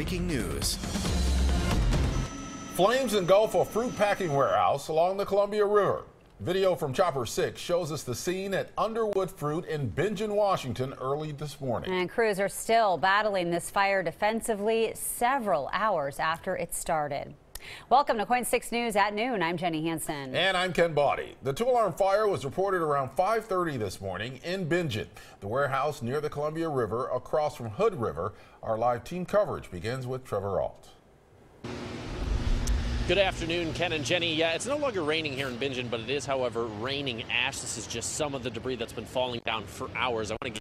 breaking news. Flames engulf a fruit packing warehouse along the Columbia River. Video from Chopper 6 shows us the scene at Underwood Fruit in Bingen, Washington early this morning. And crews are still battling this fire defensively several hours after it started. Welcome to KOIN 6 News at noon. I'm Jenny Hansen. And I'm Ken Baudy. The two-alarm fire was reported around 5:30 this morning in Bingen, the warehouse near the Columbia River across from Hood River. Our live team coverage begins with Trevor Alt. Good afternoon, Ken and Jenny. Yeah, it's no longer raining here in Bingen, but it is, however, raining ash. This is just some of the debris that's been falling down for hours. I want to get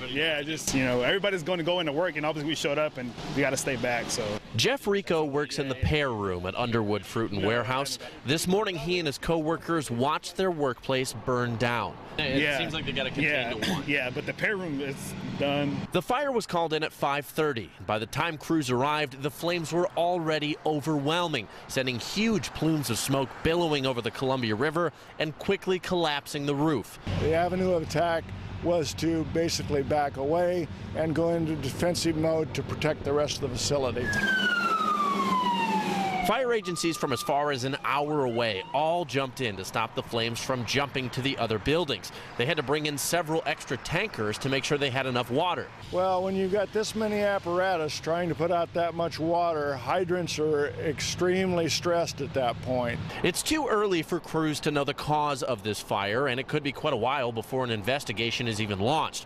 Yeah, just, everybody's going to go into work, and obviously we showed up and we got to stay back. So Jeff Rico works in the pear room at Underwood Fruit Warehouse. This morning, he and his co-workers watched their workplace burn down. It seems like they got to contain to one. Yeah, but the pear room is done. The fire was called in at 5:30. By the time crews arrived, the flames were already overwhelming, sending huge plumes of smoke billowing over the Columbia River and quickly collapsing the roof. The avenue of attack was to basically back away and go into defensive mode to protect the rest of the facility. Fire agencies from as far as an hour away all jumped in to stop the flames from jumping to the other buildings. They had to bring in several extra tankers to make sure they had enough water. Well, when you've got this many apparatus trying to put out that much water, hydrants are extremely stressed at that point. It's too early for crews to know the cause of this fire, and it could be quite a while before an investigation is even launched.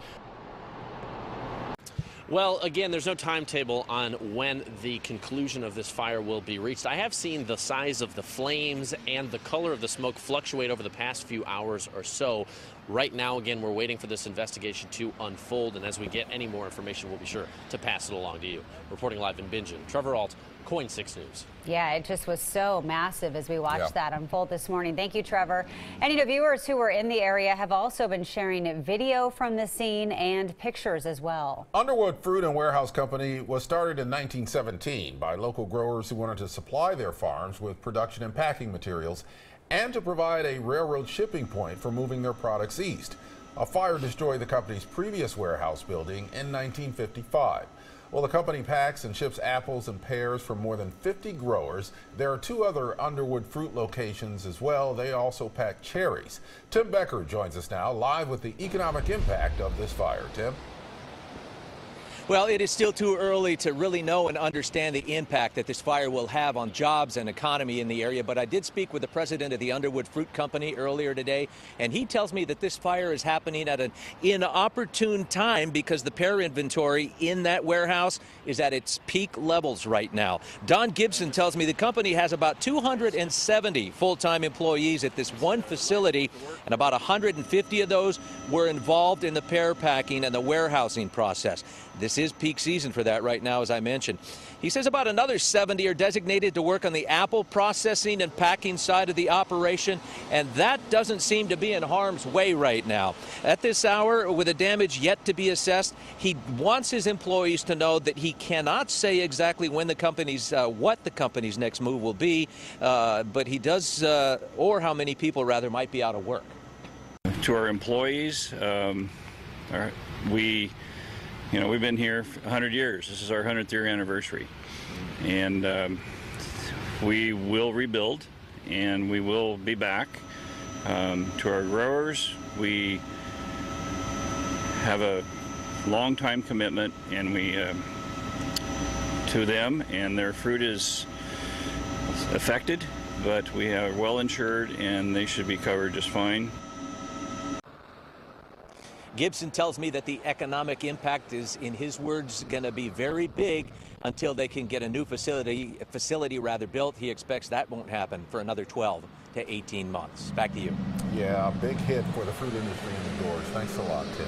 Well, again, there's no timetable on when the conclusion of this fire will be reached. I have seen the size of the flames and the color of the smoke fluctuate over the past few hours or so. Right now, again, we're waiting for this investigation to unfold, and as we get any more information, we'll be sure to pass it along to you. Reporting live in Bingen, Trevor Alt, KOIN 6 News. Yeah, it just was so massive as we watched that unfold this morning. Thank you, Trevor. And viewers who were in the area have also been sharing video from the scene and pictures as well. Underwood Fruit and Warehouse Company was started in 1917 by local growers who wanted to supply their farms with production and packing materials and to provide a railroad shipping point for moving their products east. A fire destroyed the company's previous warehouse building in 1955. Well, the company packs and ships apples and pears from more than 50 growers. There are two other Underwood Fruit locations as well. They also pack cherries. Tim Becker joins us now live with the economic impact of this fire. Tim? Well, it is still too early to really know and understand the impact that this fire will have on jobs and economy in the area, but I did speak with the president of the Underwood Fruit Company earlier today, and he tells me that this fire is happening at an inopportune time because the pear inventory in that warehouse is at its peak levels right now. Don Gibson tells me the company has about 270 full-time employees at this one facility, and about 150 of those were involved in the pear packing and the warehousing process. This is peak season for that right now, as I mentioned. He says about another 70 are designated to work on the apple processing and packing side of the operation, and that doesn't seem to be in harm's way right now. At this hour, with the damage yet to be assessed, he wants his employees to know that he cannot say exactly when the company's, what the company's next move will be, but he does, or how many people rather might be out of work. To our employees, we've been here for 100 years. This is our 100th year anniversary. And we will rebuild, and we will be back. To our growers, we have a long-time commitment, and we to them, and their fruit is affected, but we are well insured, and they should be covered just fine. Gibson tells me that the economic impact is, in his words, going to be very big until they can get a new facility built. He expects that won't happen for another 12 to 18 months. Back to you. Yeah, a big hit for the fruit industry indoors. Thanks a lot, Tim.